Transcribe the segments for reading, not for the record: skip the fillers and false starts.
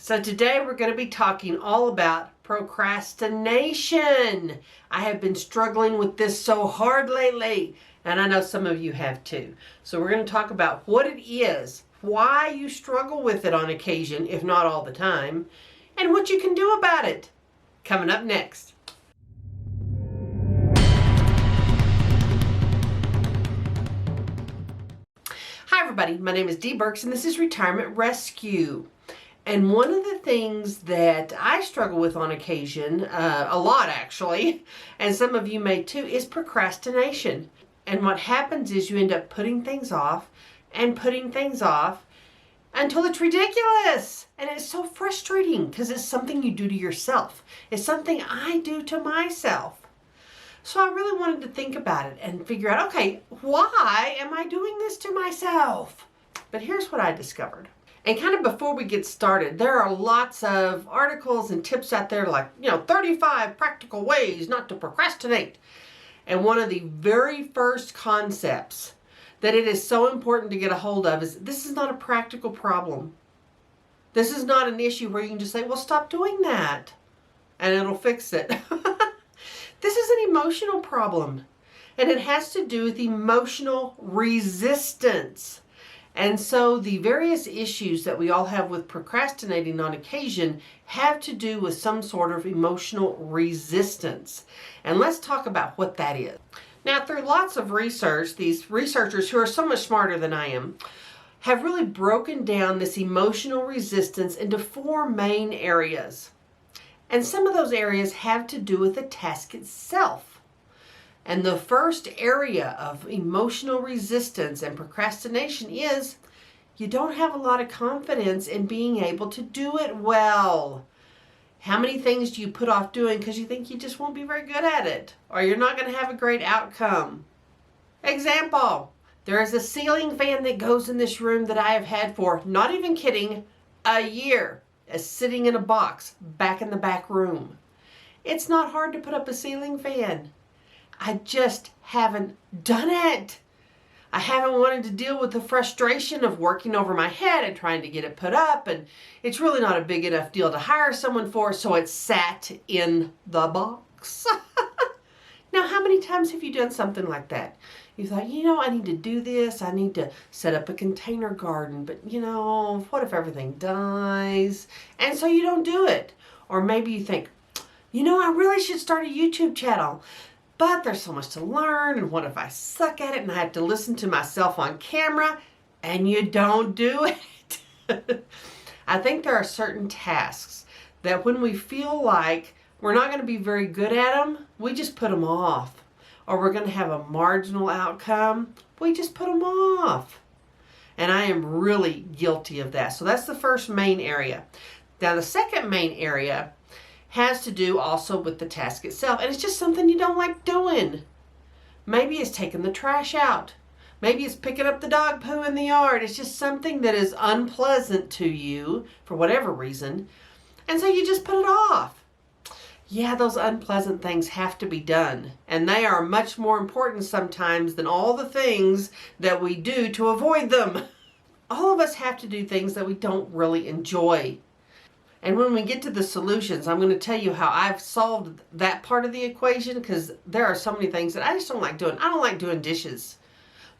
So today we're going to be talking all about procrastination. I have been struggling with this so hard lately, and I know some of you have too. So we're going to talk about what it is, why you struggle with it on occasion, if not all the time, and what you can do about it. Coming up next. Hi everybody, my name is Dee Burks and this is Retirement Rescue. And one of the things that I struggle with on occasion, a lot actually, and some of you may too, is procrastination. And what happens is you end up putting things off and putting things off until it's ridiculous. And it's so frustrating because it's something you do to yourself. It's something I do to myself. So I really wanted to think about it and figure out, okay, why am I doing this to myself? But here's what I discovered. And kind of before we get started, there are lots of articles and tips out there like, 35 practical ways not to procrastinate. And one of the very first concepts that it is so important to get a hold of is this is not a practical problem. This is not an issue where you can just say, well, stop doing that and it'll fix it. This is an emotional problem, and it has to do with emotional resistance. And so the various issues that we all have with procrastinating on occasion have to do with some sort of emotional resistance. And let's talk about what that is. Now, through lots of research, these researchers who are so much smarter than I am have really broken down this emotional resistance into four main areas. And some of those areas have to do with the task itself. And the first area of emotional resistance and procrastination is you don't have a lot of confidence in being able to do it well. How many things do you put off doing because you think you just won't be very good at it, or you're not going to have a great outcome? Example, there is a ceiling fan that goes in this room that I have had for, not even kidding, a year. Is sitting in a box back in the back room. It's not hard to put up a ceiling fan. I just haven't done it. I haven't wanted to deal with the frustration of working over my head and trying to get it put up, and it's really not a big enough deal to hire someone for, so it's sat in the box. Now, how many times have you done something like that? You thought, I need to do this. I need to set up a container garden, but what if everything dies? And so you don't do it. Or maybe you think, I really should start a YouTube channel, but there's so much to learn, and what if I suck at it and I have to listen to myself on camera, and you don't do it? I think there are certain tasks that when we feel like we're not going to be very good at them, we just put them off. Or we're going to have a marginal outcome, we just put them off. And I am really guilty of that. So that's the first main area. Now the second main area has to do also with the task itself. And it's just something you don't like doing. Maybe it's taking the trash out. Maybe it's picking up the dog poo in the yard. It's just something that is unpleasant to you for whatever reason. And so you just put it off. Yeah, those unpleasant things have to be done. And they are much more important sometimes than all the things that we do to avoid them. All of us have to do things that we don't really enjoy. And when we get to the solutions, I'm going to tell you how I've solved that part of the equation, because there are so many things that I just don't like doing. I don't like doing dishes.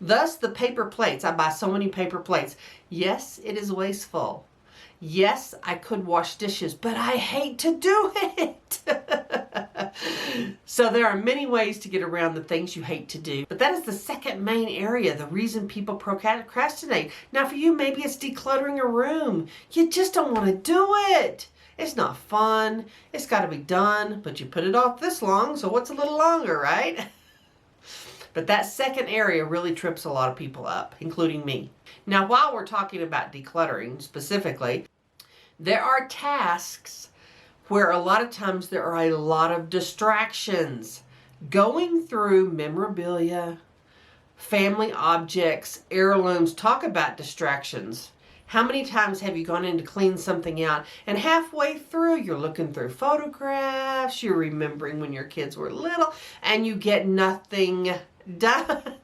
Thus, the paper plates. I buy so many paper plates. Yes, it is wasteful. Yes, I could wash dishes, but I hate to do it. So there are many ways to get around the things you hate to do. But that is the second main area, the reason people procrastinate. Now for you, maybe it's decluttering a room. You just don't want to do it. It's not fun. It's got to be done, but you put it off this long, so what's a little longer, right? But that second area really trips a lot of people up, including me. Now, while we're talking about decluttering specifically, there are tasks where a lot of times there are a lot of distractions. Going through memorabilia, family objects, heirlooms, talk about distractions. How many times have you gone in to clean something out and halfway through you're looking through photographs, you're remembering when your kids were little, and you get nothing done?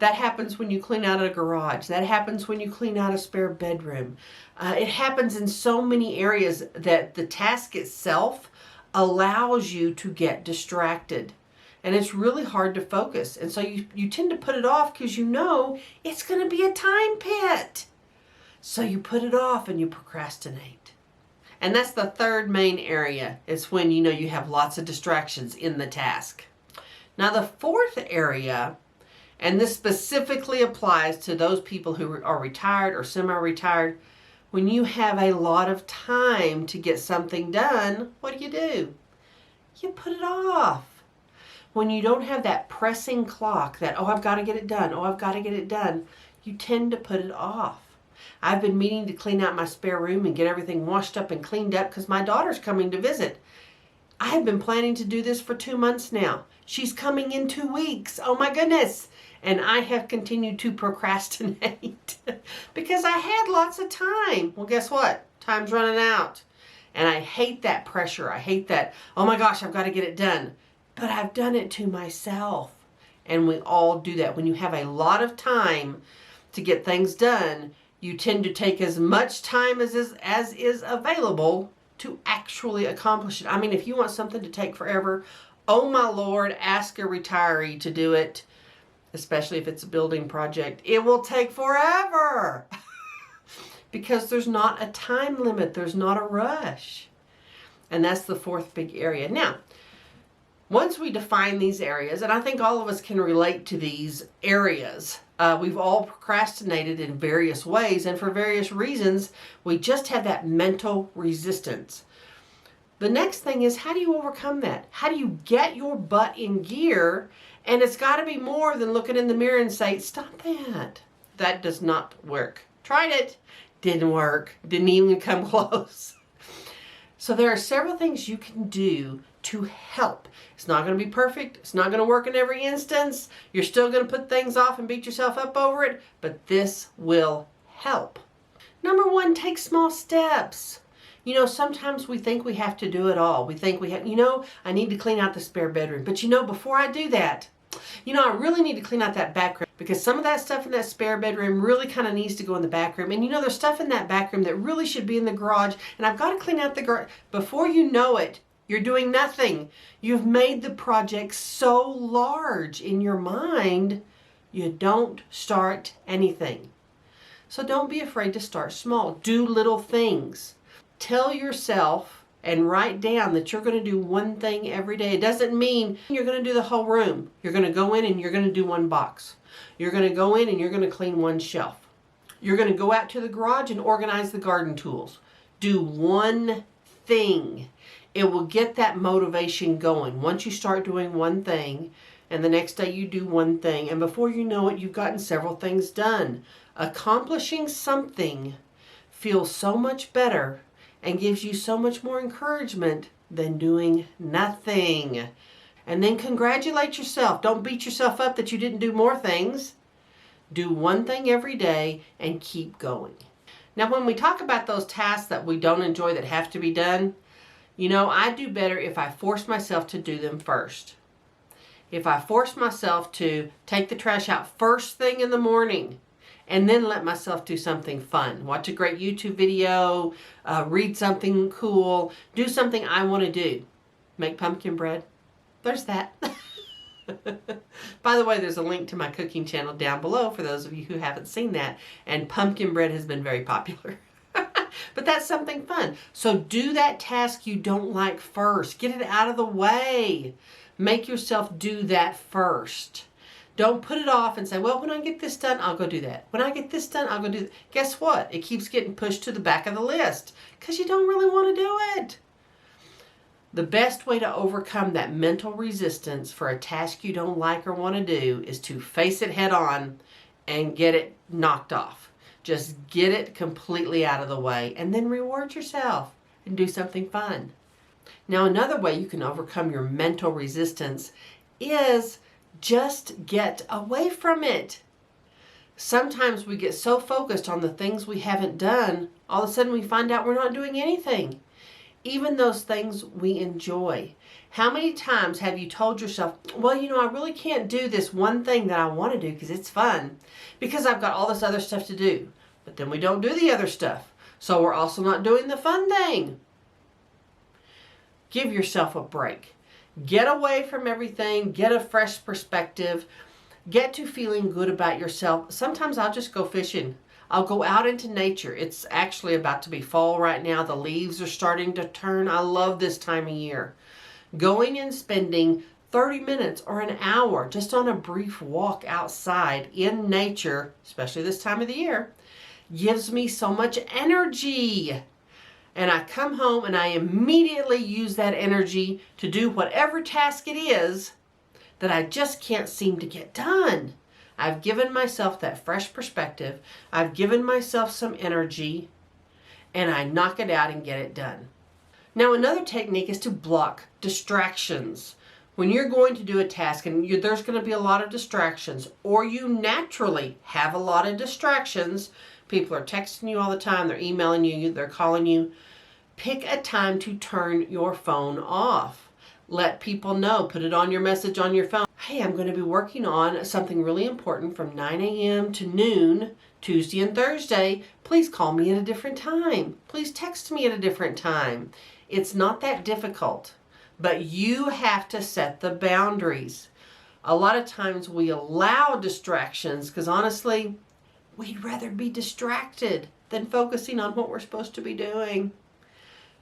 That happens when you clean out a garage. That happens when you clean out a spare bedroom. It happens in so many areas that the task itself allows you to get distracted. And it's really hard to focus. And so you tend to put it off because you know it's going to be a time pit. So you put it off and you procrastinate. And that's the third main area. It's when you know you have lots of distractions in the task. Now the fourth area, and this specifically applies to those people who are retired or semi-retired, when you have a lot of time to get something done, what do? You put it off. When you don't have that pressing clock that, oh, I've got to get it done, oh, I've got to get it done, you tend to put it off. I've been meaning to clean out my spare room and get everything washed up and cleaned up because my daughter's coming to visit. I have been planning to do this for 2 months now. She's coming in 2 weeks. Oh my goodness. And I have continued to procrastinate because I had lots of time. Well, guess what? Time's running out. And I hate that pressure. I hate that, oh my gosh, I've got to get it done. But I've done it to myself. And we all do that. When you have a lot of time to get things done, you tend to take as much time as is available to actually accomplish it. I mean, if you want something to take forever, oh my Lord, ask a retiree to do it, especially if it's a building project. It will take forever because there's not a time limit. There's not a rush. And that's the fourth big area. Now, once we define these areas, and I think all of us can relate to these areas, we've all procrastinated in various ways and for various reasons. We just have that mental resistance. The next thing is, how do you overcome that? How do you get your butt in gear? And it's got to be more than looking in the mirror and say, stop that. That does not work. Tried it. Didn't work. Didn't even come close. So there are several things you can do to help. It's not going to be perfect. It's not going to work in every instance. You're still going to put things off and beat yourself up over it, but this will help. Number one, take small steps. You know, sometimes we think we have to do it all. We think we have, I need to clean out the spare bedroom. But before I do that, I really need to clean out that back room because some of that stuff in that spare bedroom really kind of needs to go in the back room. And there's stuff in that back room that really should be in the garage. And I've got to clean out the garage. Before you know it, you're doing nothing. You've made the project so large in your mind, you don't start anything. So don't be afraid to start small. Do little things. Tell yourself and write down that you're going to do one thing every day. It doesn't mean you're going to do the whole room. You're going to go in and you're going to do one box. You're going to go in and you're going to clean one shelf. You're going to go out to the garage and organize the garden tools. Do one thing. It will get that motivation going. Once you start doing one thing and the next day you do one thing, and before you know it, you've gotten several things done. Accomplishing something feels so much better and gives you so much more encouragement than doing nothing. And then congratulate yourself. Don't beat yourself up that you didn't do more things. Do one thing every day and keep going. Now, when we talk about those tasks that we don't enjoy that have to be done, I do better if I force myself to do them first. If I force myself to take the trash out first thing in the morning and then let myself do something fun. Watch a great YouTube video, read something cool, do something I want to do. Make pumpkin bread. There's that. By the way, there's a link to my cooking channel down below for those of you who haven't seen that. And pumpkin bread has been very popular. But that's something fun. So do that task you don't like first. Get it out of the way. Make yourself do that first. Don't put it off and say, well, when I get this done, I'll go do that. When I get this done, I'll go do that. Guess what? It keeps getting pushed to the back of the list because you don't really want to do it. The best way to overcome that mental resistance for a task you don't like or want to do is to face it head on and get it knocked off. Just get it completely out of the way and then reward yourself and do something fun. Now, another way you can overcome your mental resistance is just get away from it. Sometimes we get so focused on the things we haven't done, all of a sudden we find out we're not doing anything. even those things we enjoy. How many times have you told yourself, well, I really can't do this one thing that I want to do because it's fun, because I've got all this other stuff to do. But then we don't do the other stuff. So we're also not doing the fun thing. Give yourself a break. Get away from everything. Get a fresh perspective. Get to feeling good about yourself. Sometimes I'll just go fishing. I'll go out into nature. It's actually about to be fall right now. The leaves are starting to turn. I love this time of year. Going and spending 30 minutes or an hour just on a brief walk outside in nature, especially this time of the year, gives me so much energy. And I come home and I immediately use that energy to do whatever task it is that I just can't seem to get done. I've given myself that fresh perspective. I've given myself some energy, and I knock it out and get it done. Now, another technique is to block distractions. When you're going to do a task and there's going to be a lot of distractions, or you naturally have a lot of distractions, people are texting you all the time, they're emailing you, they're calling you, pick a time to turn your phone off. Let people know, put it on your message on your phone. Hey, I'm going to be working on something really important from 9 a.m. to noon, Tuesday and Thursday. Please call me at a different time. Please text me at a different time. It's not that difficult, but you have to set the boundaries. A lot of times we allow distractions because honestly, we'd rather be distracted than focusing on what we're supposed to be doing.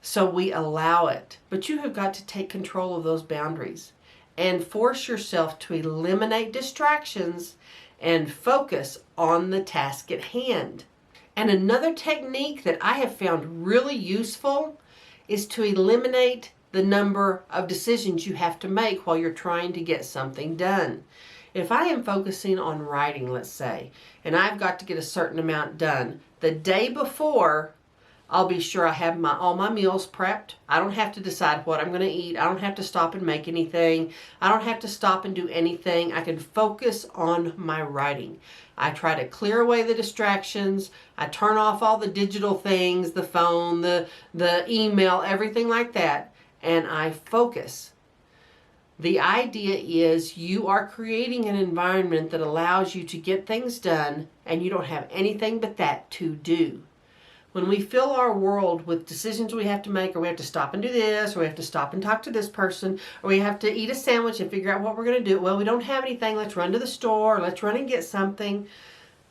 So we allow it. But you have got to take control of those boundaries and force yourself to eliminate distractions and focus on the task at hand. And another technique that I have found really useful is to eliminate the number of decisions you have to make while you're trying to get something done. If I am focusing on writing, let's say, and I've got to get a certain amount done, the day before, I'll be sure I have all my meals prepped. I don't have to decide what I'm going to eat. I don't have to stop and make anything. I don't have to stop and do anything. I can focus on my writing. I try to clear away the distractions. I turn off all the digital things, the phone, the email, everything like that, and I focus. The idea is you are creating an environment that allows you to get things done and you don't have anything but that to do. When we fill our world with decisions we have to make, or we have to stop and do this, or we have to stop and talk to this person, or we have to eat a sandwich and figure out what we're going to do. Well, we don't have anything. Let's run to the store. Let's run and get something.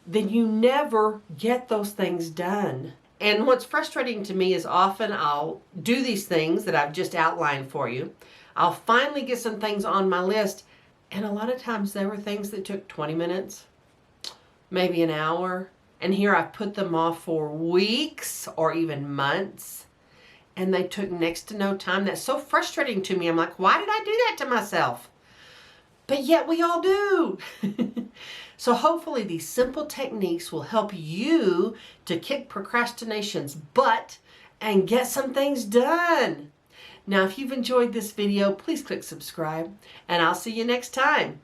Then you never get those things done. And what's frustrating to me is often I'll do these things that I've just outlined for you. I'll finally get some things on my list. And a lot of times there were things that took 20 minutes, maybe an hour. And here I've put them off for weeks or even months. And they took next to no time. That's so frustrating to me. I'm like, why did I do that to myself? But yet we all do. So hopefully these simple techniques will help you to kick procrastination's butt and get some things done. Now, if you've enjoyed this video, please click subscribe, and I'll see you next time.